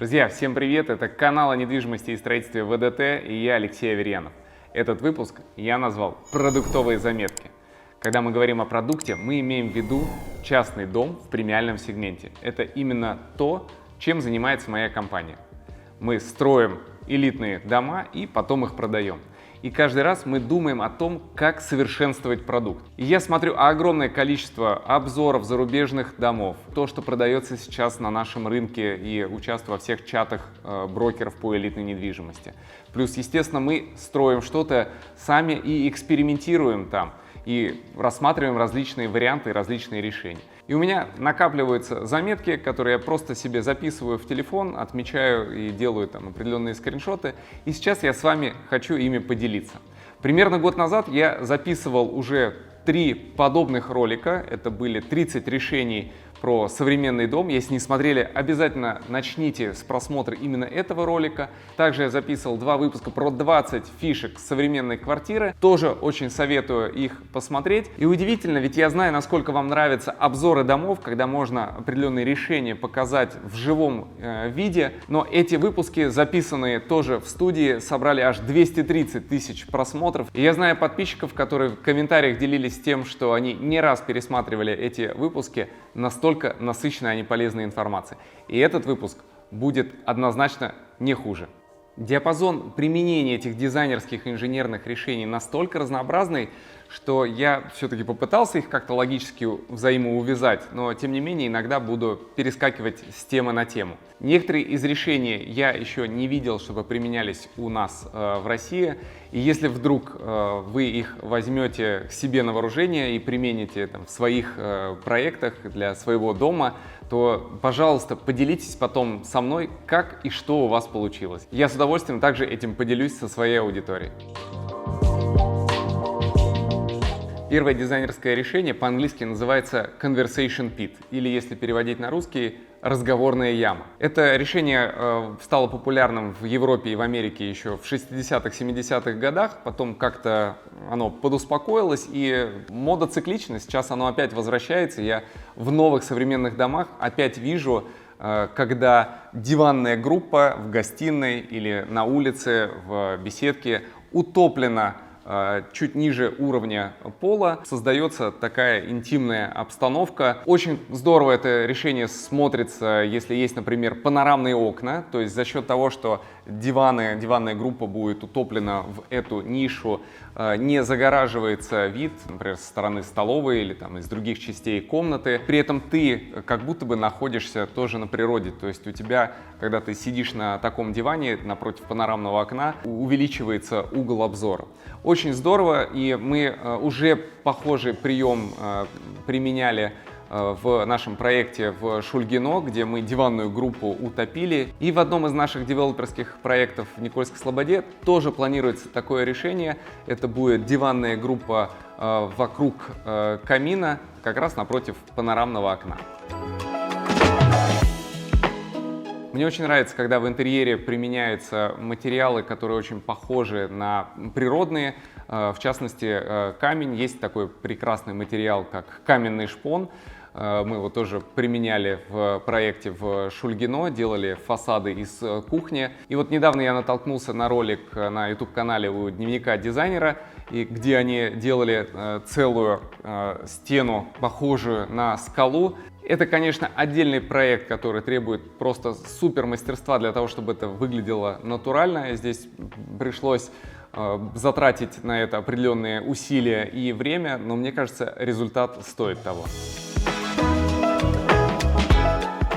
Друзья, всем привет! Это канал о недвижимости и строительстве ВДТ и я, Алексей Аверьянов. Этот выпуск я назвал «Продуктовые заметки». Когда мы говорим о продукте, мы имеем в виду частный дом в премиальном сегменте. Это именно то, чем занимается моя компания. Мы строим элитные дома и потом их продаем. И каждый раз мы думаем о том, как совершенствовать продукт. И я смотрю огромное количество обзоров зарубежных домов, то, что продается сейчас на нашем рынке, и участвую во всех чатах брокеров по элитной недвижимости. Плюс, естественно, мы строим что-то сами и экспериментируем там, и рассматриваем различные варианты, различные решения. И у меня накапливаются заметки, которые я просто себе записываю в телефон, отмечаю и делаю там определенные скриншоты. И сейчас я с вами хочу ими поделиться. Примерно год назад я записывал уже 3 подобных ролика. Это были 30 решений про современный дом. Если не смотрели, обязательно начните с просмотра именно этого ролика. Также я записывал 2 выпуска про 20 фишек современной квартиры. Тоже очень советую их посмотреть. И удивительно, ведь я знаю, насколько вам нравятся обзоры домов, когда можно определенные решения показать в живом виде. Но эти выпуски, записанные тоже в студии, собрали аж 230 тысяч просмотров. И я знаю подписчиков, которые в комментариях делились тем, что они не раз пересматривали эти выпуски. Настолько насыщенной они полезной информацией. И этот выпуск будет однозначно не хуже. Диапазон применения этих дизайнерских инженерных решений настолько разнообразный, что я все-таки попытался их как-то логически взаимоувязать, но тем не менее иногда буду перескакивать с темы на тему. Некоторые из решений я еще не видел, чтобы применялись у нас в России, и если вдруг вы их возьмете к себе на вооружение и примените там, в своих проектах для своего дома, то, пожалуйста, поделитесь потом со мной, как и что у вас получилось. Я с удовольствием также этим поделюсь со своей аудиторией. Первое дизайнерское решение по-английски называется Conversation Pit, или если переводить на русский, разговорная яма. Это решение стало популярным в Европе и в Америке еще в 60-х, 70-х годах, потом как-то оно подуспокоилось, и мода циклична, сейчас оно опять возвращается. Я в новых современных домах опять вижу, когда диванная группа в гостиной или на улице в беседке утоплена чуть ниже уровня пола, создается такая интимная обстановка. Очень здорово это решение смотрится, если есть, например, панорамные окна, то есть за счет того, что диванная группа будет утоплена в эту нишу, не загораживается вид, например, со стороны столовой или там из других частей комнаты. При этом ты как будто бы находишься тоже на природе, то есть у тебя, когда ты сидишь на таком диване напротив панорамного окна, увеличивается угол обзора. Очень здорово, и мы уже похожий прием применяли в нашем проекте в Шульгино, где мы диванную группу утопили. И в одном из наших девелоперских проектов в Никольской Слободе тоже планируется такое решение. Это будет диванная группа вокруг камина, как раз напротив панорамного окна. Мне очень нравится, когда в интерьере применяются материалы, которые очень похожи на природные. В частности, камень. Есть такой прекрасный материал, как каменный шпон. Мы его тоже применяли в проекте в Шульгино, делали фасады из кухни. И вот недавно я натолкнулся на ролик на YouTube-канале у Дневника дизайнера, где они делали целую стену, похожую на скалу. Это, конечно, отдельный проект, который требует просто супер мастерства для того, чтобы это выглядело натурально. Здесь пришлось затратить на это определенные усилия и время, но мне кажется, результат стоит того.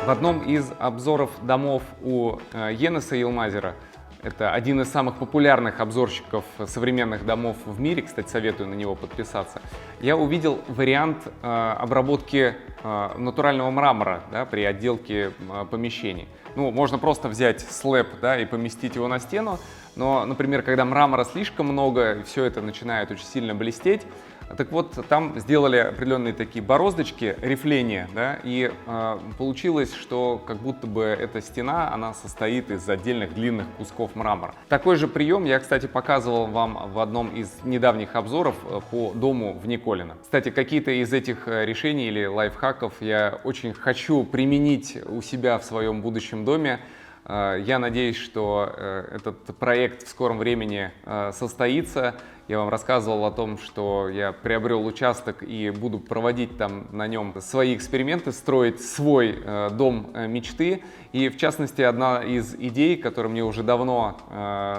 В одном из обзоров домов у Енеса Йылмазера, это один из самых популярных обзорщиков современных домов в мире, кстати, советую на него подписаться, я увидел вариант обработки натурального мрамора, да, при отделке помещений. Ну, можно просто взять слэп, да, и поместить его на стену, но, например, когда мрамора слишком много, все это начинает очень сильно блестеть, так вот, там сделали определенные такие бороздочки, рифления, да, и получилось, что как будто бы эта стена, она состоит из отдельных длинных кусков мрамора. Такой же прием я, кстати, показывал вам в одном из недавних обзоров по дому в Николино. Кстати, какие-то из этих решений или лайфхаков я очень хочу применить у себя в своем будущем доме. Я надеюсь, что этот проект в скором времени состоится. Я вам рассказывал о том, что я приобрел участок и буду проводить там на нем свои эксперименты, строить свой дом мечты. И в частности, одна из идей, которая мне уже давно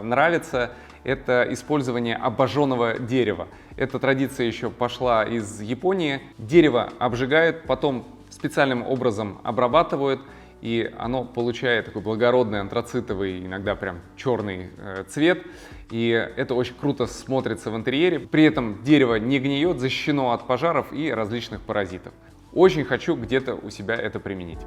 нравится, это использование обожженного дерева. Эта традиция еще пошла из Японии. Дерево обжигают, потом специальным образом обрабатывают, и оно получает такой благородный антрацитовый, иногда прям черный цвет. И это очень круто смотрится в интерьере. При этом дерево не гниет, защищено от пожаров и различных паразитов. Очень хочу где-то у себя это применить.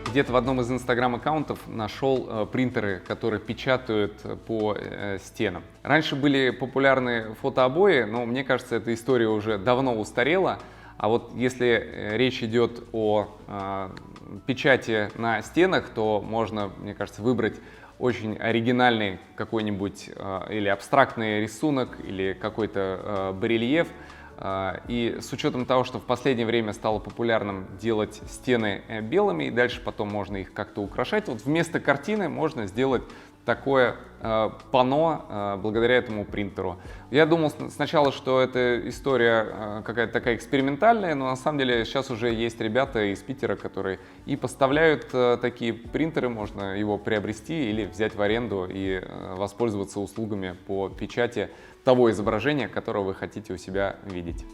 Где-то в одном из инстаграм-аккаунтов нашел принтеры, которые печатают по стенам. Раньше были популярны фотообои, но мне кажется, эта история уже давно устарела. А вот если речь идет о печати на стенах, то можно, мне кажется, выбрать очень оригинальный какой-нибудь или абстрактный рисунок, или какой-то барельеф. И с учетом того, что в последнее время стало популярным делать стены белыми, и дальше потом можно их как-то украшать, вот вместо картины можно сделать такое панно благодаря этому принтеру. Я думал сначала, что эта история какая-то такая экспериментальная, но на самом деле сейчас уже есть ребята из Питера, которые и поставляют такие принтеры, можно его приобрести или взять в аренду и воспользоваться услугами по печати того изображения, которое вы хотите у себя видеть.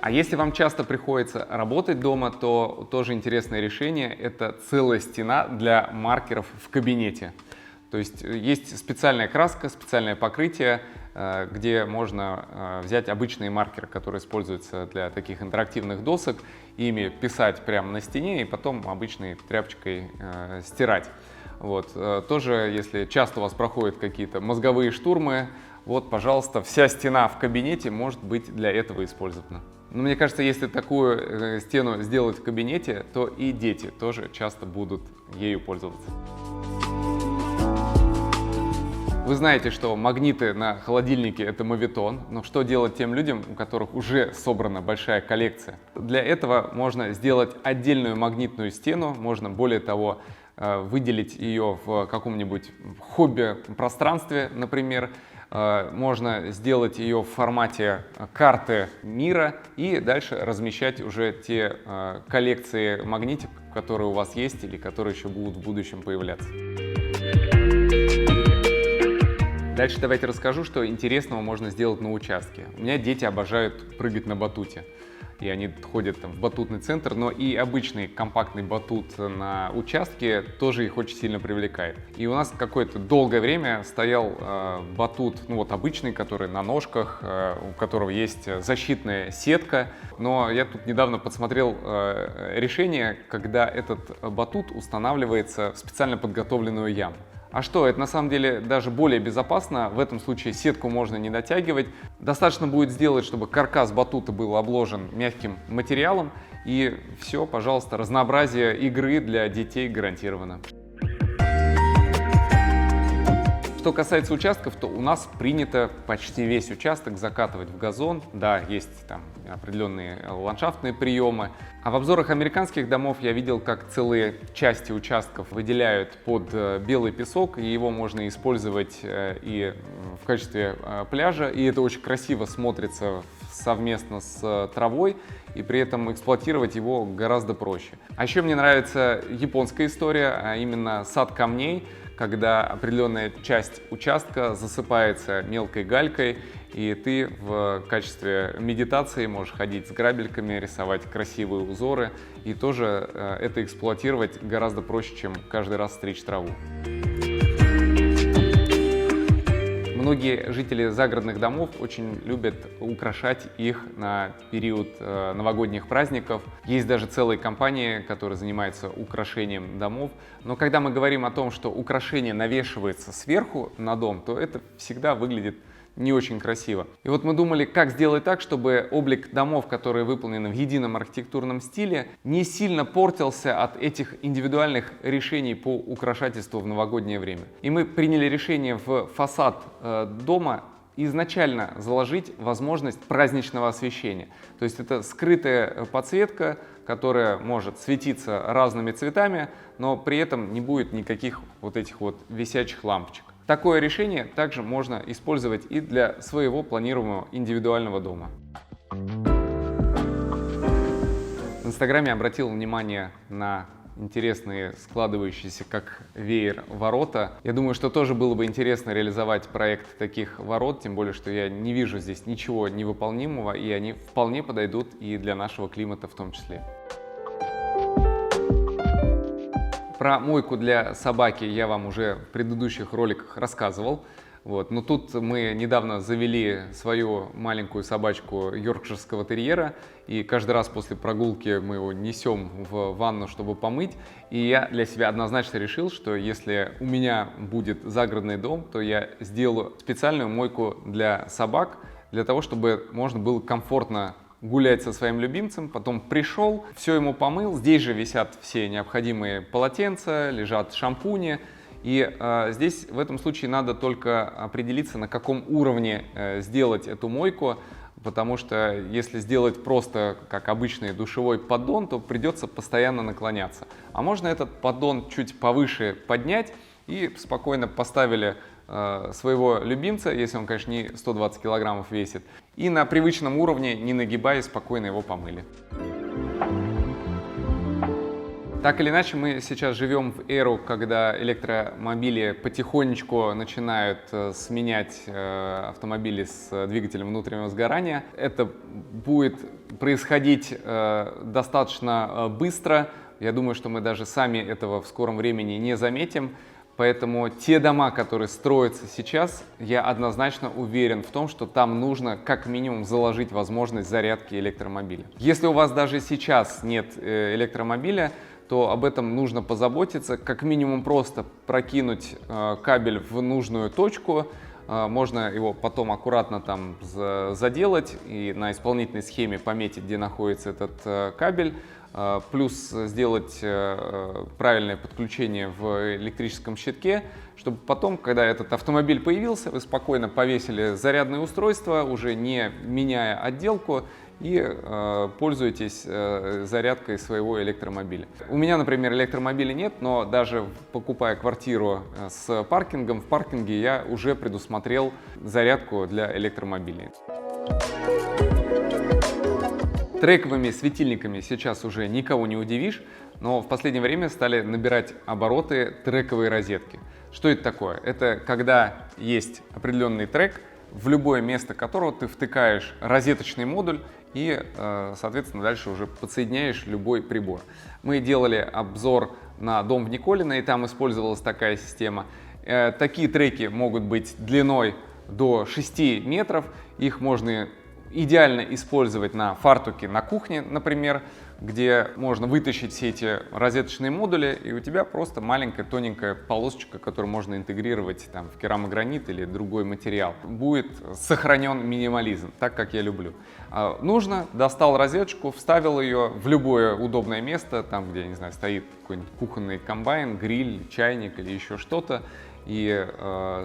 А если вам часто приходится работать дома, то тоже интересное решение – это целая стена для маркеров в кабинете. То есть есть специальная краска, специальное покрытие, где можно взять обычные маркеры, которые используются для таких интерактивных досок, ими писать прямо на стене и потом обычной тряпочкой стирать. Вот. Тоже, если часто у вас проходят какие-то мозговые штурмы, вот, пожалуйста, вся стена в кабинете может быть для этого использована. Но мне кажется, если такую стену сделать в кабинете, то и дети тоже часто будут ею пользоваться. Вы знаете, что магниты на холодильнике — это моветон, но что делать тем людям, у которых уже собрана большая коллекция? Для этого можно сделать отдельную магнитную стену, можно, более того, выделить ее в каком-нибудь хобби-пространстве, например. Можно сделать ее в формате карты мира и дальше размещать уже те коллекции магнитик, которые у вас есть или которые еще будут в будущем появляться. Дальше давайте расскажу, что интересного можно сделать на участке. У меня дети обожают прыгать на батуте. И они ходят там в батутный центр, но и обычный компактный батут на участке тоже их очень сильно привлекает. И у нас какое-то долгое время стоял батут, ну вот обычный, который на ножках, у которого есть защитная сетка. Но я тут недавно подсмотрел решение, когда этот батут устанавливается в специально подготовленную яму. А что, это на самом деле даже более безопасно. В этом случае сетку можно не натягивать. Достаточно будет сделать, чтобы каркас батута был обложен мягким материалом. И все, пожалуйста, разнообразие игры для детей гарантировано. Что касается участков, то у нас принято почти весь участок закатывать в газон. Да, есть там определенные ландшафтные приемы. А в обзорах американских домов я видел, как целые части участков выделяют под белый песок, и его можно использовать и в качестве пляжа, и это очень красиво смотрится совместно с травой, и при этом эксплуатировать его гораздо проще. А еще мне нравится японская история, а именно сад камней, когда определенная часть участка засыпается мелкой галькой, и ты в качестве медитации можешь ходить с грабельками, рисовать красивые узоры, и тоже это эксплуатировать гораздо проще, чем каждый раз стричь траву. Многие жители загородных домов очень любят украшать их на период новогодних праздников. Есть даже целые компании, которые занимаются украшением домов. Но когда мы говорим о том, что украшение навешивается сверху на дом, то это всегда выглядит не очень красиво. И вот мы думали, как сделать так, чтобы облик домов, которые выполнены в едином архитектурном стиле, не сильно портился от этих индивидуальных решений по украшательству в новогоднее время. И мы приняли решение в фасад дома изначально заложить возможность праздничного освещения. То есть это скрытая подсветка, которая может светиться разными цветами, но при этом не будет никаких вот этих вот висячих лампочек. Такое решение также можно использовать и для своего планируемого индивидуального дома. В Инстаграме обратил внимание на интересные, складывающиеся как веер ворота. Я думаю, что тоже было бы интересно реализовать проект таких ворот, тем более, что я не вижу здесь ничего невыполнимого, и они вполне подойдут и для нашего климата в том числе. Про мойку для собаки я вам уже в предыдущих роликах рассказывал. Но тут мы недавно завели свою маленькую собачку йоркширского терьера, и каждый раз после прогулки мы его несем в ванну, чтобы помыть. И я для себя однозначно решил, что если у меня будет загородный дом, то я сделаю специальную мойку для собак, для того, чтобы можно было комфортно гулять со своим любимцем, потом пришел, все ему помыл. Здесь же висят все необходимые полотенца, лежат шампуни. И здесь в этом случае надо только определиться, на каком уровне сделать эту мойку, потому что если сделать просто как обычный душевой поддон, то придется постоянно наклоняться. А можно этот поддон чуть повыше поднять и спокойно поставили своего любимца, если он, конечно, не 120 килограммов весит, и на привычном уровне, не нагибаясь, спокойно его помыли. Так или иначе, мы сейчас живем в эру, когда электромобили потихонечку начинают сменять автомобили с двигателем внутреннего сгорания. Это будет происходить достаточно быстро. Я думаю, что мы даже сами этого в скором времени не заметим. Поэтому те дома, которые строятся сейчас, я однозначно уверен в том, что там нужно как минимум заложить возможность зарядки электромобиля. Если у вас даже сейчас нет электромобиля, то об этом нужно позаботиться, как минимум просто прокинуть кабель в нужную точку. Можно его потом аккуратно там заделать и на исполнительной схеме пометить, где находится этот кабель. Плюс сделать правильное подключение в электрическом щитке, чтобы потом, когда этот автомобиль появился, вы спокойно повесили зарядное устройство, уже не меняя отделку, и пользуетесь зарядкой своего электромобиля. У меня, например, электромобиля нет, но даже покупая квартиру с паркингом, в паркинге я уже предусмотрел зарядку для электромобилей. Трековыми светильниками сейчас уже никого не удивишь, но в последнее время стали набирать обороты трековые розетки. Что это такое? Это когда есть определенный трек, в любое место которого ты втыкаешь розеточный модуль и, соответственно, дальше уже подсоединяешь любой прибор. Мы делали обзор на дом в Николино, и там использовалась такая система. Такие треки могут быть длиной до 6 метров, их можно идеально использовать на фартуке на кухне, например, где можно вытащить все эти розеточные модули, и у тебя просто маленькая тоненькая полосочка, которую можно интегрировать там, в керамогранит или другой материал. Будет сохранен минимализм, так как я люблю. Нужно, достал розеточку, вставил ее в любое удобное место, там, где, не знаю, стоит какой-нибудь кухонный комбайн, гриль, чайник или еще что-то, и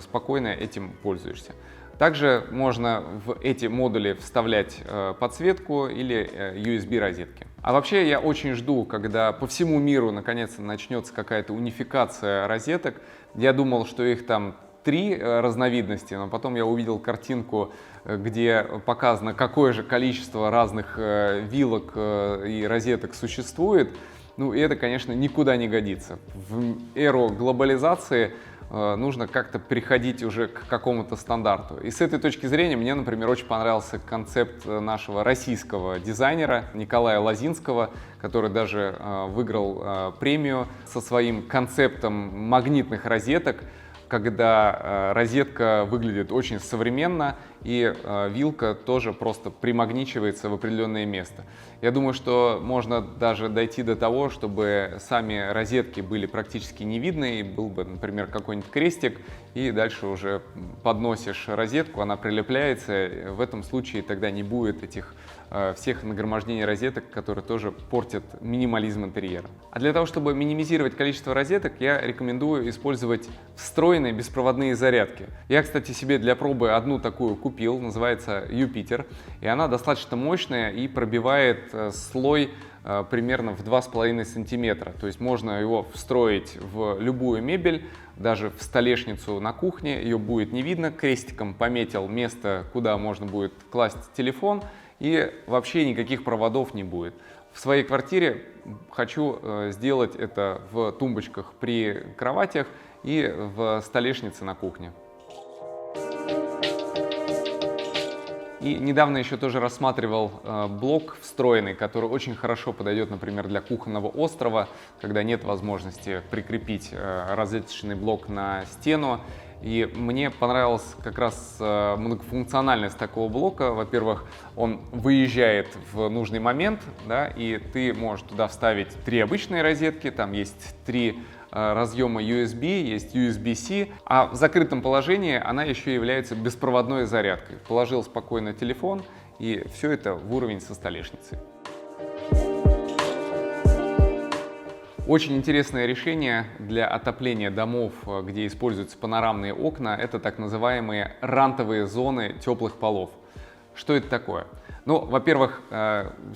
спокойно этим пользуешься. Также можно в эти модули вставлять подсветку или USB-розетки. А вообще я очень жду, когда по всему миру наконец-то начнется какая-то унификация розеток. Я думал, что их там 3 разновидности, но потом я увидел картинку, где показано, какое же количество разных вилок и розеток существует. Ну и это, конечно, никуда не годится. В эру глобализации нужно как-то приходить уже к какому-то стандарту. И с этой точки зрения мне, например, очень понравился концепт нашего российского дизайнера Николая Лозинского, который даже выиграл премию со своим концептом магнитных розеток, когда розетка выглядит очень современно и вилка тоже просто примагничивается в определенное место. Я думаю, что можно даже дойти до того, чтобы сами розетки были практически не видны, и был бы, например, какой-нибудь крестик, и дальше уже подносишь розетку, она прилепляется. В этом случае тогда не будет этих всех нагромождений розеток, которые тоже портят минимализм интерьера. А для того, чтобы минимизировать количество розеток, я рекомендую использовать встроенные беспроводные зарядки. Я, кстати, себе для пробы одну такую купил, называется Юпитер, и она достаточно мощная и пробивает слой примерно в 2,5 сантиметра. То есть можно его встроить в любую мебель, даже в столешницу на кухне, ее будет не видно. Крестиком пометил место, куда можно будет класть телефон, и вообще никаких проводов не будет. В своей квартире хочу сделать это в тумбочках при кроватях и в столешнице на кухне. И недавно еще тоже рассматривал блок встроенный, который очень хорошо подойдет, например, для кухонного острова, когда нет возможности прикрепить розеточный блок на стену. И мне понравилась как раз многофункциональность такого блока. Во-первых, он выезжает в нужный момент, да, и ты можешь туда вставить 3 обычные розетки, там есть 3 разъема USB, есть USB-C, а в закрытом положении она еще является беспроводной зарядкой. Положил спокойно телефон, и все это в уровень со столешницей. Очень интересное решение для отопления домов, где используются панорамные окна, это так называемые рантовые зоны теплых полов. Что это такое? Ну, во-первых,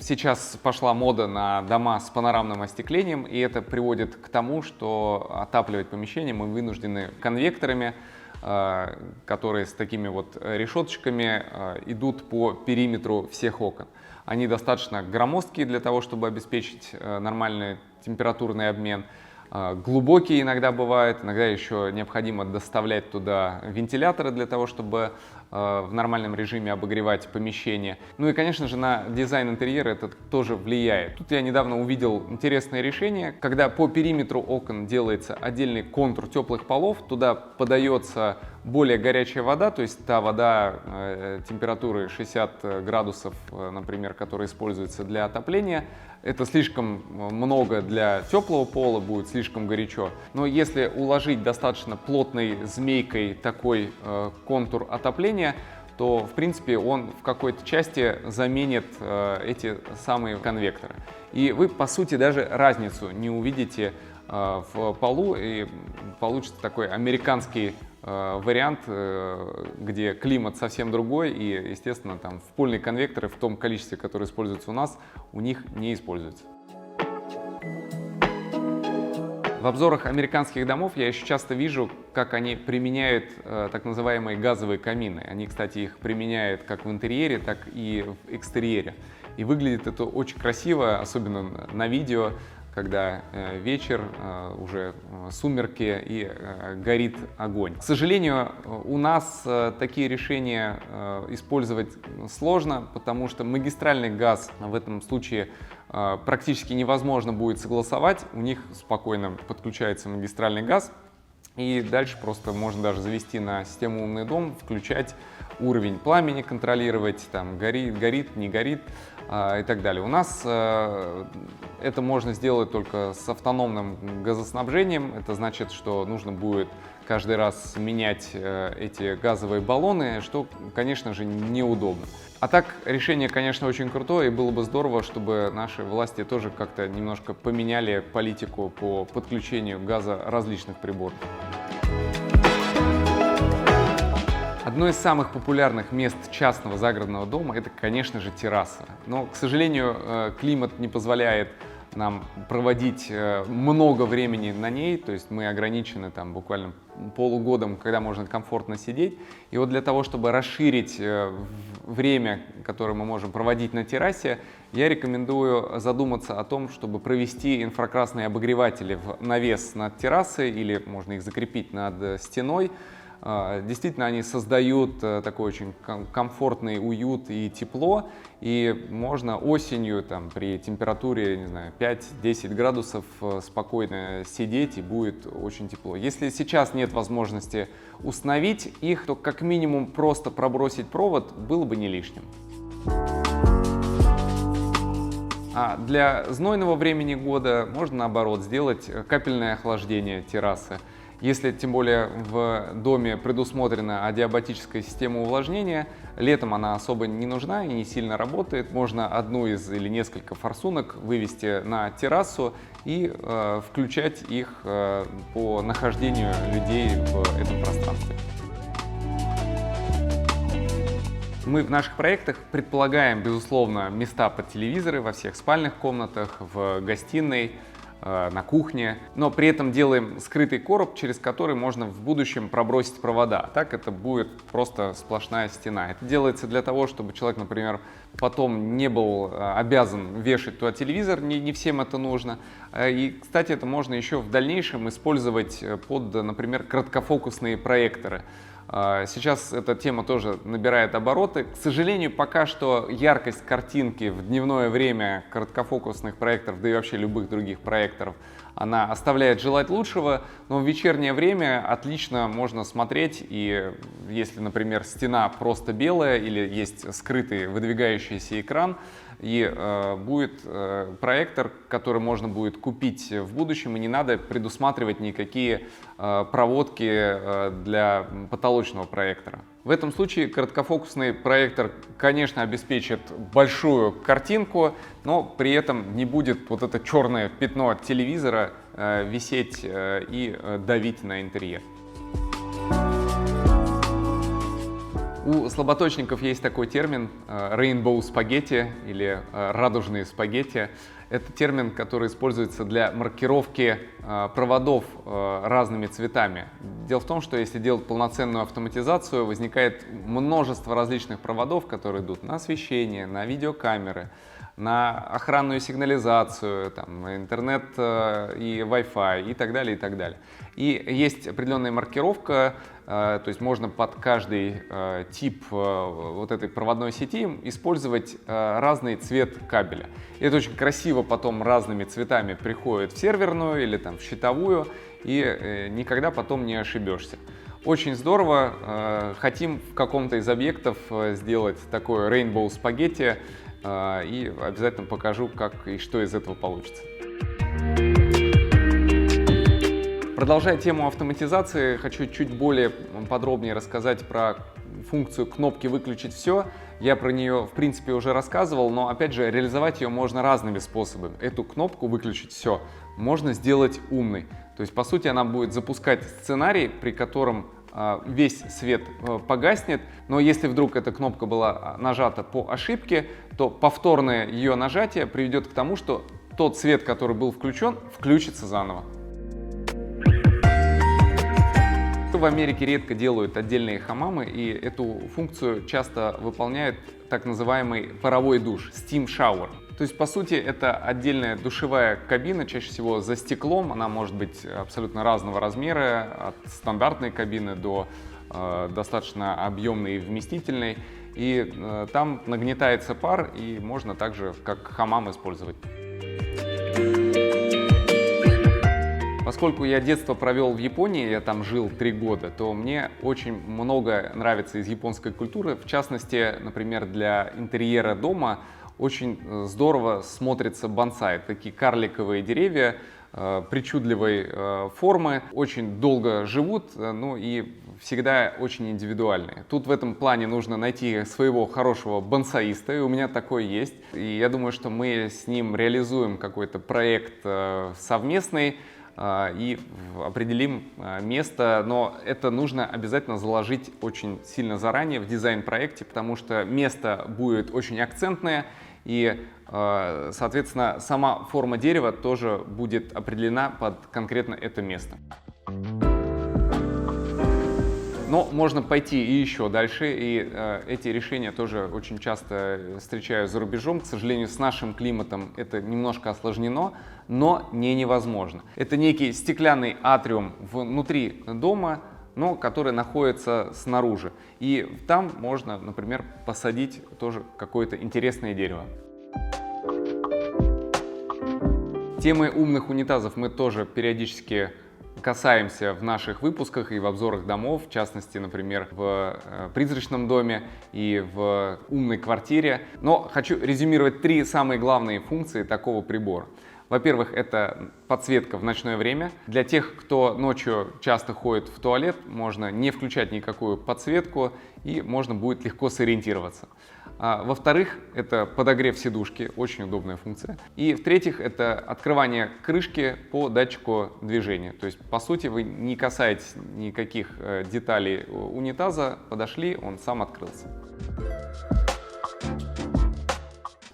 сейчас пошла мода на дома с панорамным остеклением, и это приводит к тому, что отапливать помещение мы вынуждены конвекторами, которые с такими вот решеточками идут по периметру всех окон. Они достаточно громоздкие для того, чтобы обеспечить нормальный температурный обмен. Глубокие иногда бывают, иногда еще необходимо доставлять туда вентиляторы для того, чтобы в нормальном режиме обогревать помещение. Ну и, конечно же, на дизайн интерьера это тоже влияет. Тут я недавно увидел интересное решение, когда по периметру окон делается отдельный контур теплых полов, туда подается более горячая вода, то есть та вода температуры 60 градусов, например, которая используется для отопления. Это слишком много для теплого пола, будет слишком горячо. Но если уложить достаточно плотной змейкой такой контур отопления, то в принципе он в какой-то части заменит эти самые конвекторы. И вы по сути даже разницу не увидите в полу, и получится такой американский вариант, где климат совсем другой, и, естественно, там впольные конвекторы в том количестве, которое используется у нас, у них не используются. В обзорах американских домов я еще часто вижу, как они применяют так называемые газовые камины. Они, кстати, их применяют как в интерьере, так и в экстерьере. И выглядит это очень красиво, особенно на видео, когда вечер, уже сумерки и горит огонь. К сожалению, у нас такие решения использовать сложно, потому что магистральный газ в этом случае практически невозможно будет согласовать. У них спокойно подключается магистральный газ, и дальше просто можно даже завести на систему «Умный дом», включать уровень пламени, контролировать, там горит, не горит и так далее. У нас это можно сделать только с автономным газоснабжением. Это значит, что нужно будет каждый раз менять эти газовые баллоны, что, конечно же, неудобно. А так, решение, конечно, очень крутое, и было бы здорово, чтобы наши власти тоже как-то немножко поменяли политику по подключению газа различных приборов. Одно из самых популярных мест частного загородного дома – это, конечно же, терраса. Но, к сожалению, климат не позволяет нам проводить много времени на ней, то есть мы ограничены там буквально полугодом, когда можно комфортно сидеть. И вот для того, чтобы расширить время, которое мы можем проводить на террасе, я рекомендую задуматься о том, чтобы провести инфракрасные обогреватели в навес над террасой, или можно их закрепить над стеной. Действительно, они создают такой очень комфортный уют и тепло, и можно осенью там, при температуре, не знаю, 5-10 градусов спокойно сидеть, и будет очень тепло. Если сейчас нет возможности установить их, то как минимум просто пробросить провод было бы не лишним. А для знойного времени года можно, наоборот, сделать капельное охлаждение террасы. Если тем более в доме предусмотрена адиабатическая система увлажнения, летом она особо не нужна и не сильно работает. Можно одну из или несколько форсунок вывести на террасу и включать их по нахождению людей в этом пространстве. Мы в наших проектах предполагаем, безусловно, места под телевизоры во всех спальных комнатах, в гостиной, на кухне, но при этом делаем скрытый короб, через который можно в будущем пробросить провода. Так это будет просто сплошная стена. Это делается для того, чтобы человек, например, потом не был обязан вешать туда телевизор, не всем это нужно. И, кстати, это можно еще в дальнейшем использовать под, например, краткофокусные проекторы. Сейчас эта тема тоже набирает обороты. К сожалению, пока что яркость картинки в дневное время короткофокусных проекторов, да и вообще любых других проекторов, она оставляет желать лучшего, но в вечернее время отлично можно смотреть, и если, например, стена просто белая или есть скрытый выдвигающийся экран, и будет проектор, который можно будет купить в будущем, и не надо предусматривать никакие проводки для потолочного проектора. В этом случае короткофокусный проектор, конечно, обеспечит большую картинку, но при этом не будет вот это черное пятно от телевизора висеть и давить на интерьер. У слаботочников есть такой термин rainbow спагетти или радужные спагетти. Это термин, который используется для маркировки проводов разными цветами. Дело в том, что если делать полноценную автоматизацию, возникает множество различных проводов, которые идут на освещение, на видеокамеры, на охранную сигнализацию, там, интернет и Wi-Fi и так далее, и так далее. И есть определенная маркировка, то есть можно под каждый тип вот этой проводной сети использовать разный цвет кабеля. И это очень красиво потом разными цветами приходит в серверную или там в щитовую, и никогда потом не ошибешься. Очень здорово, хотим в каком-то из объектов сделать такое rainbow спагетти, и обязательно покажу, как и что из этого получится. Продолжая тему автоматизации, хочу чуть более подробнее рассказать про функцию кнопки «Выключить все». Я про нее, в принципе, уже рассказывал, но, опять же, реализовать ее можно разными способами. Эту кнопку «Выключить все» можно сделать умной. То есть, по сути, она будет запускать сценарий, при котором весь свет погаснет, но если вдруг эта кнопка была нажата по ошибке, то повторное ее нажатие приведет к тому, что тот свет, который был включен, включится заново. В Америке редко делают отдельные хамамы, и эту функцию часто выполняет так называемый паровой душ, steam shower. То есть, по сути, это отдельная душевая кабина, чаще всего за стеклом. Она может быть абсолютно разного размера, от стандартной кабины до достаточно объемной и вместительной. И там нагнетается пар, и можно также как хамам использовать. Поскольку я детство провел в Японии, я там жил 3 года, то мне очень много нравится из японской культуры. В частности, например, для интерьера дома очень здорово смотрится бонсай. Такие карликовые деревья причудливой формы, очень долго живут, ну и всегда очень индивидуальные. Тут в этом плане нужно найти своего хорошего бонсаиста, и у меня такой есть. И я думаю, что мы с ним реализуем какой-то проект совместный и определим место, но это нужно обязательно заложить очень сильно заранее в дизайн-проекте, потому что место будет очень акцентное, и, соответственно, сама форма дерева тоже будет определена под конкретно это место. Но можно пойти и еще дальше, и эти решения тоже очень часто встречаю за рубежом. К сожалению, с нашим климатом это немножко осложнено, но не невозможно. Это некий стеклянный атриум внутри дома, но который находится снаружи. И там можно, например, посадить тоже какое-то интересное дерево. Темы умных унитазов мы тоже периодически касаемся в наших выпусках и в обзорах домов, в частности, например, в призрачном доме и в умной квартире. Но хочу резюмировать 3 самые главные функции такого прибора. Во-первых, это подсветка в ночное время. Для тех, кто ночью часто ходит в туалет, можно не включать никакую подсветку и можно будет легко сориентироваться. Во-вторых, это подогрев сидушки, очень удобная функция. И в-третьих, это открывание крышки по датчику движения. То есть, по сути, вы не касаетесь никаких деталей унитаза, подошли, он сам открылся.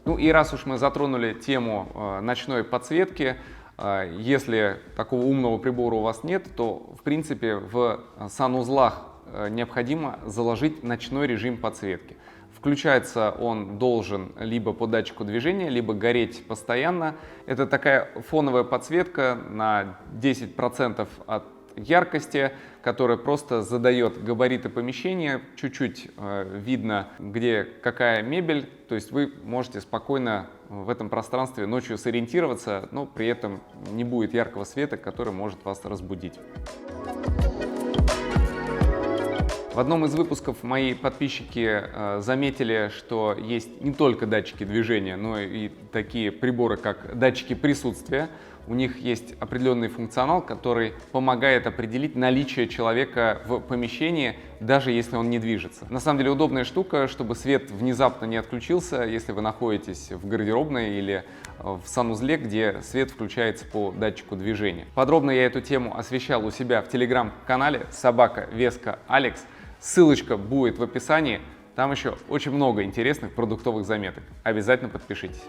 Ну и раз уж мы затронули тему ночной подсветки, если такого умного прибора у вас нет, то в принципе в санузлах необходимо заложить ночной режим подсветки. Включается он должен либо по датчику движения, либо гореть постоянно. Это такая фоновая подсветка на 10% от яркости, которая просто задает габариты помещения, чуть-чуть видно, где какая мебель, то есть вы можете спокойно в этом пространстве ночью сориентироваться, но при этом не будет яркого света, который может вас разбудить. В одном из выпусков мои подписчики заметили, что есть не только датчики движения, но и такие приборы, как датчики присутствия. У них есть определенный функционал, который помогает определить наличие человека в помещении, даже если он не движется. На самом деле удобная штука, чтобы свет внезапно не отключился, если вы находитесь в гардеробной или в санузле, где свет включается по датчику движения. Подробно я эту тему освещал у себя в телеграм-канале @Veska_Alex. Ссылочка будет в описании, там еще очень много интересных продуктовых заметок. Обязательно подпишитесь.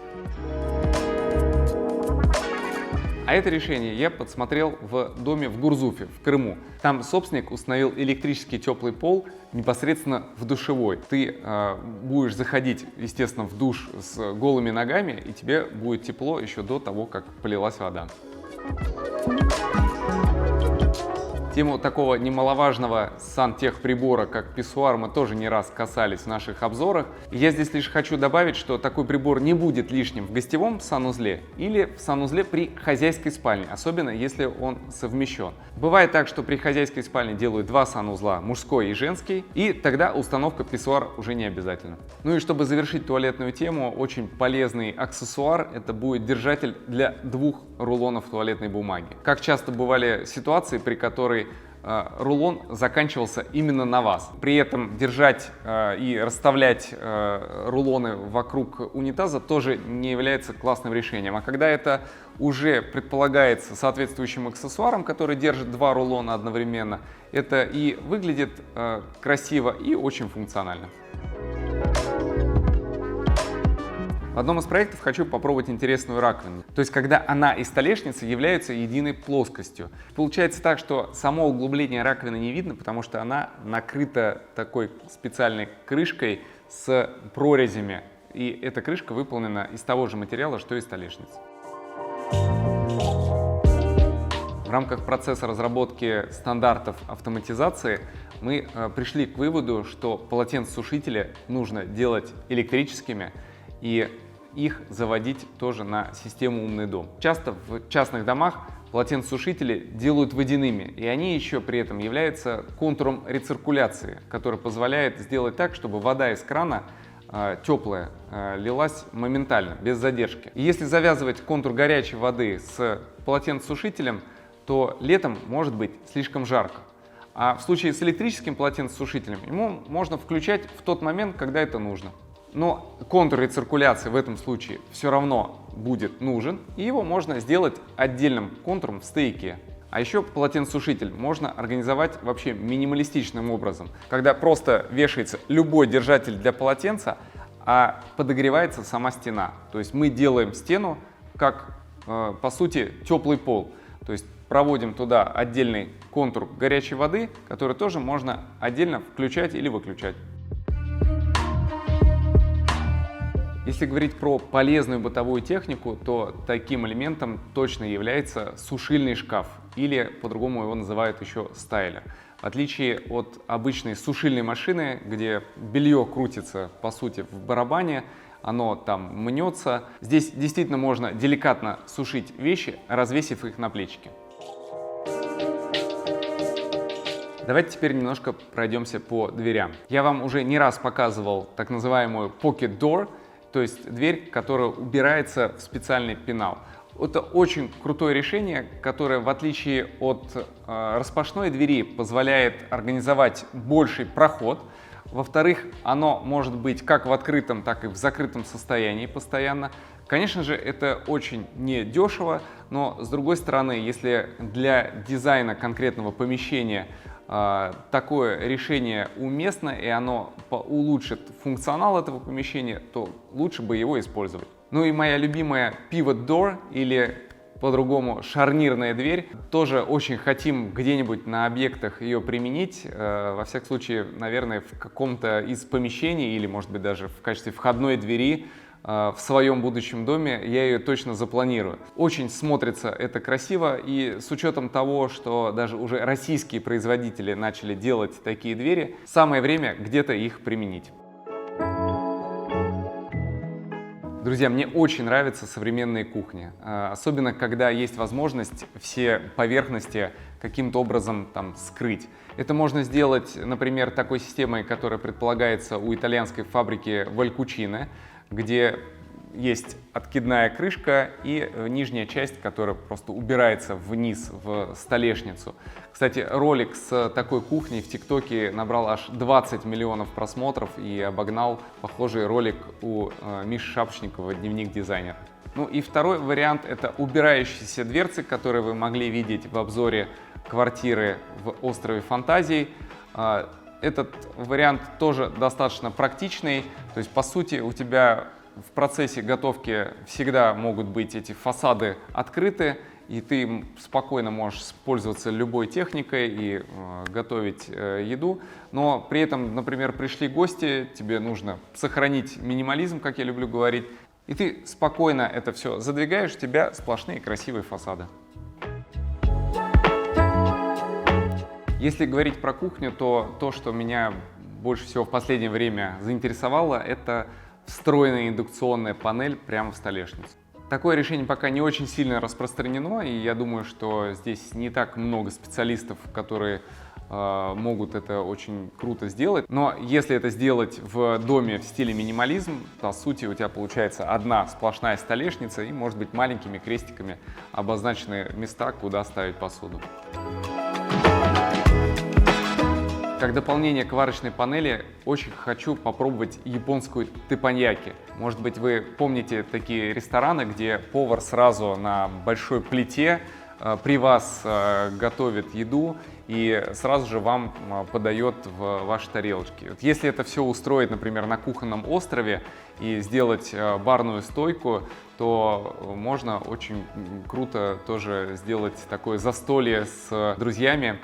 А это решение я подсмотрел в доме в Гурзуфе, в Крыму. Там собственник установил электрический теплый пол непосредственно в душевой. Ты будешь заходить, естественно, в душ с голыми ногами, и тебе будет тепло еще до того, как полилась вода. Тему такого немаловажного сантехприбора, как писсуар, мы тоже не раз касались в наших обзорах. Я здесь лишь хочу добавить, что такой прибор не будет лишним в гостевом санузле или в санузле при хозяйской спальне, особенно если он совмещен. Бывает так, что при хозяйской спальне делают два санузла, мужской и женский, и тогда установка писсуар уже не обязательна. Ну и чтобы завершить туалетную тему, очень полезный аксессуар — это будет держатель для 2 рулонов туалетной бумаги. Как часто бывали ситуации, при которой рулон заканчивался именно на вас. При этом держать и расставлять рулоны вокруг унитаза тоже не является классным решением. А когда это уже предполагается соответствующим аксессуаром, который держит 2 рулона одновременно, это и выглядит красиво, и очень функционально. В одном из проектов хочу попробовать интересную раковину. То есть, когда она и столешница являются единой плоскостью. Получается так, что само углубление раковины не видно, потому что она накрыта такой специальной крышкой с прорезями. И эта крышка выполнена из того же материала, что и столешница. В рамках процесса разработки стандартов автоматизации мы пришли к выводу, что полотенцесушители нужно делать электрическими и их заводить тоже на систему «Умный дом». Часто в частных домах полотенцесушители делают водяными, и они еще при этом являются контуром рециркуляции, который позволяет сделать так, чтобы вода из крана теплая лилась моментально, без задержки. И если завязывать контур горячей воды с полотенцесушителем, то летом может быть слишком жарко. А в случае с электрическим полотенцесушителем ему можно включать в тот момент, когда это нужно. Но контур рециркуляции в этом случае все равно будет нужен, и его можно сделать отдельным контуром в стояке. А еще полотенцесушитель можно организовать вообще минималистичным образом, когда просто вешается любой держатель для полотенца, а подогревается сама стена. То есть мы делаем стену как, по сути, теплый пол. То есть проводим туда отдельный контур горячей воды, который тоже можно отдельно включать или выключать. Если говорить про полезную бытовую технику, то таким элементом точно является сушильный шкаф, или по-другому его называют еще стайлер. В отличие от обычной сушильной машины, где белье крутится по сути в барабане, оно там мнется, здесь действительно можно деликатно сушить вещи, развесив их на плечики. Давайте теперь немножко пройдемся по дверям. Я вам уже не раз показывал так называемую Pocket Door, то есть дверь, которая убирается в специальный пенал. Это очень крутое решение, которое, в отличие от распашной двери, позволяет организовать больший проход. Во-вторых, оно может быть как в открытом, так и в закрытом состоянии постоянно. Конечно же, это очень недешево, но с другой стороны, если для дизайна конкретного помещения такое решение уместно и оно улучшит функционал этого помещения, то лучше бы его использовать. Ну и моя любимая Pivot Door, или по-другому шарнирная дверь, тоже очень хотим где-нибудь на объектах ее применить. Во всяком случае, наверное, в каком-то из помещений или, может быть, даже в качестве входной двери в своем будущем доме я ее точно запланирую. Очень смотрится это красиво, и с учетом того, что даже уже российские производители начали делать такие двери, самое время где-то их применить. Друзья, мне очень нравятся современные кухни, особенно когда есть возможность все поверхности каким-то образом там скрыть. Это можно сделать, например, такой системой, которая предполагается у итальянской фабрики Valcucine, где есть откидная крышка и нижняя часть, которая просто убирается вниз в столешницу. Кстати, ролик с такой кухней в ТикТоке набрал аж 20 миллионов просмотров и обогнал похожий ролик у Миши Шапошникова «Дневник дизайнера». Ну и второй вариант — это убирающиеся дверцы, которые вы могли видеть в обзоре квартиры в острове Фантазий. Этот вариант тоже достаточно практичный, то есть по сути у тебя в процессе готовки всегда могут быть эти фасады открыты, и ты спокойно можешь пользоваться любой техникой и готовить еду, но при этом, например, пришли гости, тебе нужно сохранить минимализм, как я люблю говорить, и ты спокойно это все задвигаешь, у тебя сплошные красивые фасады. Если говорить про кухню, то, что меня больше всего в последнее время заинтересовало, это встроенная индукционная панель прямо в столешницу. Такое решение пока не очень сильно распространено, и я думаю, что здесь не так много специалистов, которые могут это очень круто сделать. Но если это сделать в доме в стиле минимализм, по сути у тебя получается одна сплошная столешница и, может быть, маленькими крестиками обозначены места, куда ставить посуду. Как дополнение к варочной панели очень хочу попробовать японскую теппаньяки. Может быть, вы помните такие рестораны, где повар сразу на большой плите при вас готовит еду и сразу же вам подает в ваши тарелочки. Вот если это все устроить, например, на кухонном острове и сделать барную стойку, то можно очень круто тоже сделать такое застолье с друзьями.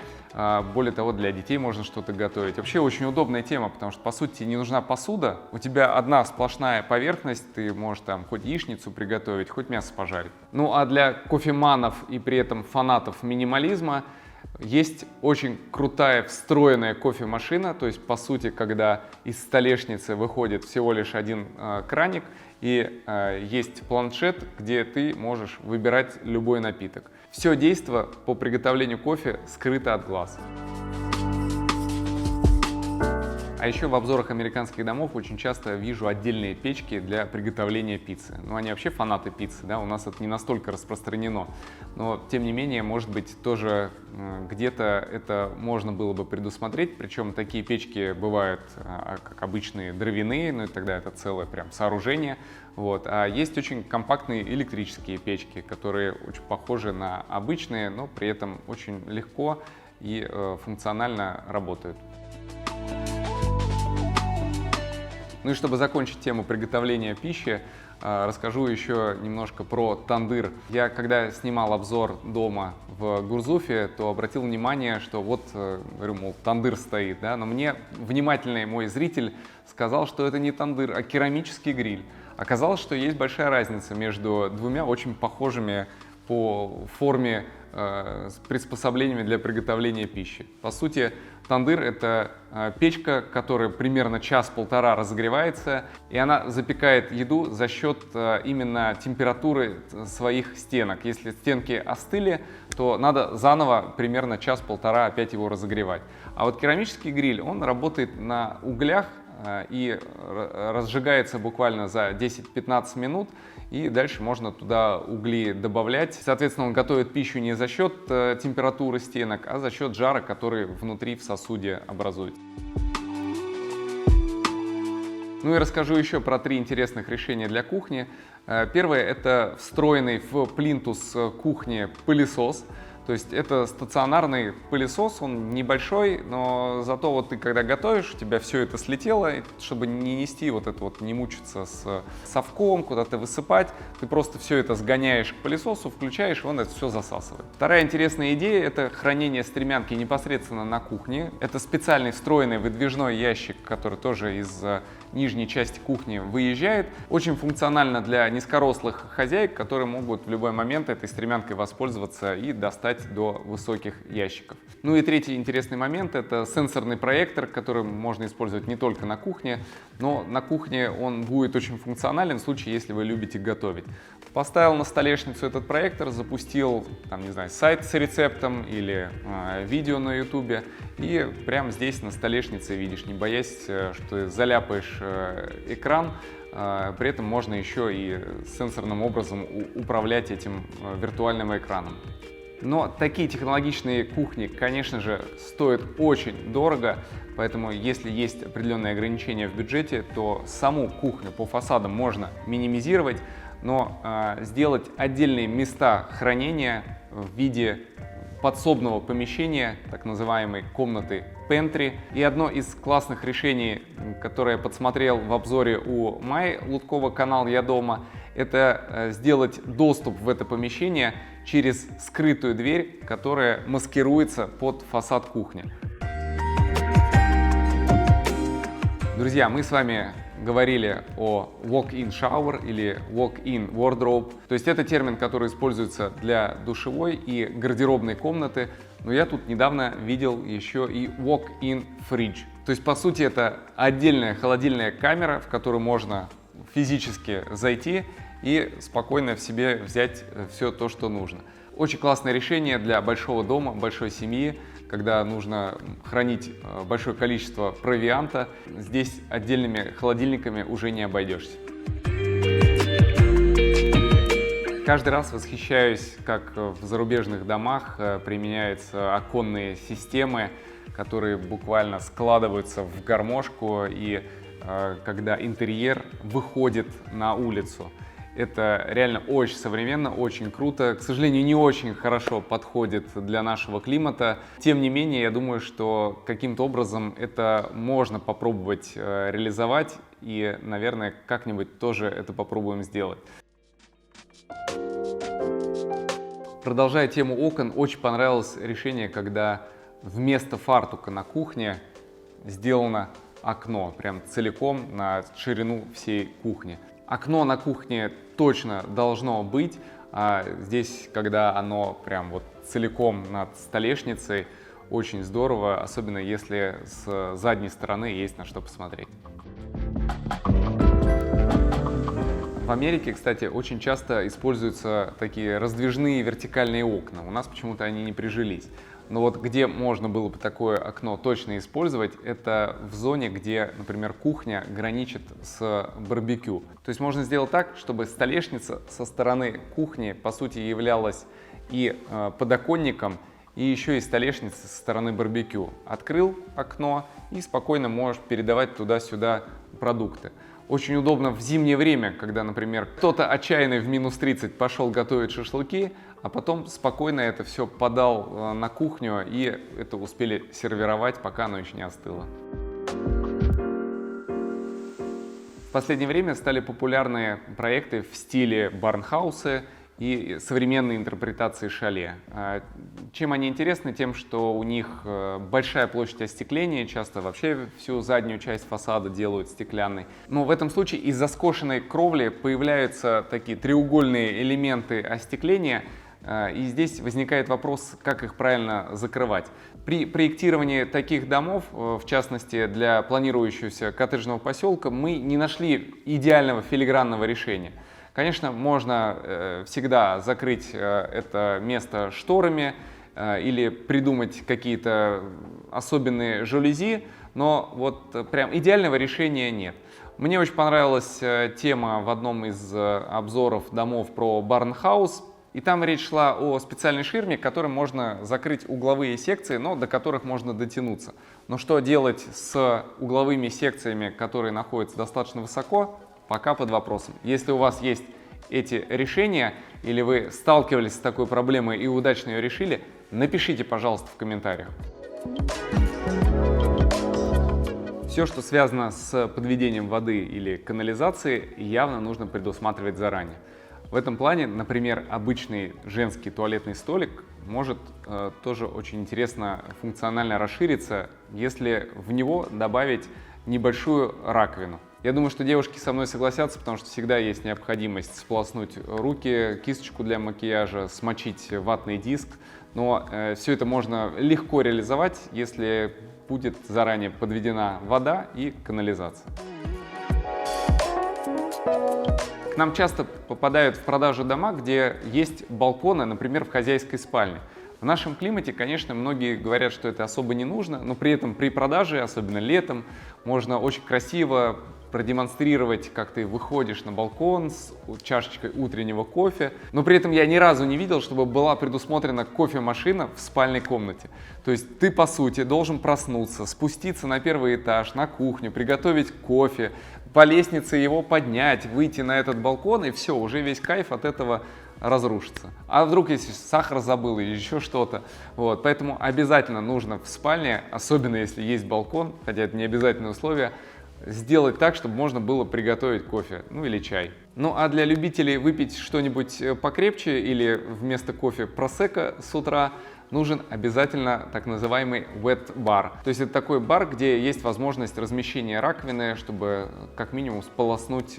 Более того, для детей можно что-то готовить. Вообще очень удобная тема, потому что, по сути, не нужна посуда. У тебя одна сплошная поверхность, ты можешь там хоть яичницу приготовить, хоть мясо пожарить. Ну а для кофеманов и при этом фанатов минимализма есть очень крутая встроенная кофемашина, то есть, по сути, когда из столешницы выходит всего лишь один краник, и есть планшет, где ты можешь выбирать любой напиток. Все действо по приготовлению кофе скрыто от глаз. А еще в обзорах американских домов очень часто вижу отдельные печки для приготовления пиццы. Ну, они вообще фанаты пиццы, да, у нас это не настолько распространено. Но, тем не менее, может быть, тоже где-то это можно было бы предусмотреть. Причем такие печки бывают, как обычные, дровяные, ну и тогда это целое прям сооружение. Вот. А есть очень компактные электрические печки, которые очень похожи на обычные, но при этом очень легко и функционально работают. Ну и чтобы закончить тему приготовления пищи, расскажу еще немножко про тандыр. Я когда снимал обзор дома в Гурзуфе, то обратил внимание, что вот, говорю, мол, тандыр стоит, да, но мне внимательный мой зритель сказал, что это не тандыр, а керамический гриль. Оказалось, что есть большая разница между двумя очень похожими по форме приспособлениями для приготовления пищи. По сути, тандыр — это печка, которая примерно час-полтора разогревается, и она запекает еду за счет именно температуры своих стенок. Если стенки остыли, то надо заново примерно час-полтора опять его разогревать. А вот керамический гриль, он работает на углях, и разжигается буквально за 10-15 минут, и дальше можно туда угли добавлять. Соответственно, он готовит пищу не за счет температуры стенок, а за счет жара, который внутри в сосуде образуется. Ну и расскажу еще про 3 интересных решения для кухни. Первое — это встроенный в плинтус кухни пылесос. То есть это стационарный пылесос, он небольшой, но зато вот ты когда готовишь, у тебя все это слетело, и чтобы не нести вот это вот, не мучиться с совком, куда-то высыпать, ты просто все это сгоняешь к пылесосу, включаешь, и он это все засасывает. Вторая интересная идея — это хранение стремянки непосредственно на кухне. Это специальный встроенный выдвижной ящик, который тоже из нижней части кухни выезжает. Очень функционально для низкорослых хозяек, которые могут в любой момент этой стремянкой воспользоваться и достать до высоких ящиков. Ну и третий интересный момент — это сенсорный проектор, который можно использовать не только на кухне, но на кухне он будет очень функционален в случае, если вы любите готовить. Поставил на столешницу этот проектор, запустил, там, не знаю, сайт с рецептом или видео на YouTube, и прямо здесь на столешнице видишь, не боясь, что заляпаешь экран. При этом можно еще и сенсорным образом управлять этим виртуальным экраном. Но такие технологичные кухни, конечно же, стоят очень дорого, поэтому если есть определенные ограничения в бюджете, то саму кухню по фасадам можно минимизировать, но сделать отдельные места хранения в виде подсобного помещения, так называемой комнаты пентри. И одно из классных решений, которое я подсмотрел в обзоре у Майи Луткова, канал «Я дома», это сделать доступ в это помещение через скрытую дверь, которая маскируется под фасад кухни. Друзья, мы с вами говорили о walk-in shower или walk-in wardrobe. То есть это термин, который используется для душевой и гардеробной комнаты. Но я тут недавно видел еще и walk-in fridge. То есть, по сути, это отдельная холодильная камера, в которую можно физически зайти и спокойно в себе взять все то, что нужно. Очень классное решение для большого дома, большой семьи, когда нужно хранить большое количество провианта. Здесь отдельными холодильниками уже не обойдешься. Каждый раз восхищаюсь, как в зарубежных домах применяются оконные системы, которые буквально складываются в гармошку, и когда интерьер выходит на улицу. Это реально очень современно, очень круто. К сожалению, не очень хорошо подходит для нашего климата. Тем не менее, я думаю, что каким-то образом это можно попробовать реализовать. И, наверное, как-нибудь тоже это попробуем сделать. Продолжая тему окон, очень понравилось решение, когда вместо фартука на кухне сделано окно, прям целиком на ширину всей кухни. Окно на кухне точно должно быть, а здесь, когда оно прям вот целиком над столешницей, очень здорово, особенно если с задней стороны есть на что посмотреть. В Америке, кстати, очень часто используются такие раздвижные вертикальные окна. У нас почему-то они не прижились. Но вот где можно было бы такое окно точно использовать, это в зоне, где, например, кухня граничит с барбекю. То есть можно сделать так, чтобы столешница со стороны кухни, по сути, являлась и подоконником, и еще и столешница со стороны барбекю. Открыл окно и спокойно можешь передавать туда-сюда продукты. Очень удобно в зимнее время, когда, например, кто-то отчаянный в минус 30 пошел готовить шашлыки, а потом спокойно это все подал на кухню, и это успели сервировать, пока оно еще не остыло. В последнее время стали популярны проекты в стиле барнхаусы и современные интерпретации шале. Чем они интересны? Тем, что у них большая площадь остекления, часто вообще всю заднюю часть фасада делают стеклянной. Но в этом случае из-за скошенной кровли появляются такие треугольные элементы остекления, и здесь возникает вопрос, как их правильно закрывать. При проектировании таких домов, в частности для планирующегося коттеджного поселка, мы не нашли идеального филигранного решения. Конечно, можно всегда закрыть это место шторами или придумать какие-то особенные жалюзи, но вот прям идеального решения нет. Мне очень понравилась тема в одном из обзоров домов про барнхаус, и там речь шла о специальной ширме, которой можно закрыть угловые секции, но до которых можно дотянуться. Но что делать с угловыми секциями, которые находятся достаточно высоко, пока под вопросом. Если у вас есть эти решения, или вы сталкивались с такой проблемой и удачно ее решили, напишите, пожалуйста, в комментариях. Все, что связано с подведением воды или канализацией, явно нужно предусматривать заранее. В этом плане, например, обычный женский туалетный столик может тоже очень интересно функционально расшириться, если в него добавить небольшую раковину. Я думаю, что девушки со мной согласятся, потому что всегда есть необходимость сполоснуть руки, кисточку для макияжа, смочить ватный диск. Но все это можно легко реализовать, если будет заранее подведена вода и канализация. К нам часто попадают в продажу дома, где есть балконы, например, в хозяйской спальне. В нашем климате, конечно, многие говорят, что это особо не нужно, но при этом при продаже, особенно летом, можно очень красиво продемонстрировать, как ты выходишь на балкон с чашечкой утреннего кофе. Но при этом я ни разу не видел, чтобы была предусмотрена кофемашина в спальной комнате. То есть ты, по сути, должен проснуться, спуститься на первый этаж, на кухню, приготовить кофе, по лестнице его поднять, выйти на этот балкон, и все, уже весь кайф от этого разрушится. А вдруг, если сахар забыл или еще что-то. Вот. Поэтому обязательно нужно в спальне, особенно если есть балкон, хотя это не обязательное условие, сделать так, чтобы можно было приготовить кофе, ну или чай. Ну а для любителей выпить что-нибудь покрепче или вместо кофе просекко с утра нужен обязательно так называемый wet bar. То есть это такой бар, где есть возможность размещения раковины, чтобы как минимум сполоснуть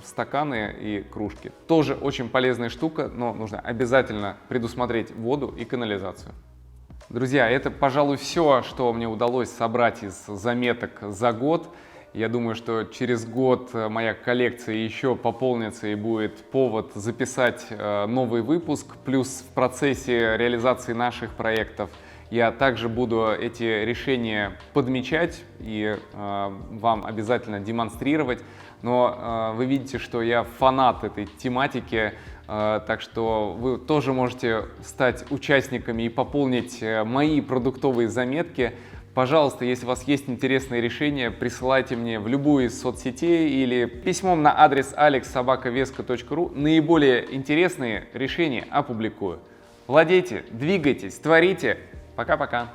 стаканы и кружки. Тоже очень полезная штука, но нужно обязательно предусмотреть воду и канализацию. Друзья, это, пожалуй, все, что мне удалось собрать из заметок за год. Я думаю, что через год моя коллекция еще пополнится и будет повод записать новый выпуск. Плюс в процессе реализации наших проектов я также буду эти решения подмечать и вам обязательно демонстрировать. Но вы видите, что я фанат этой тематики, так что вы тоже можете стать участниками и пополнить мои продуктовые заметки. Пожалуйста, если у вас есть интересные решения, присылайте мне в любую из соцсетей или письмом на адрес alex@vesco.ru. Наиболее интересные решения опубликую. Владейте, двигайтесь, творите. Пока-пока.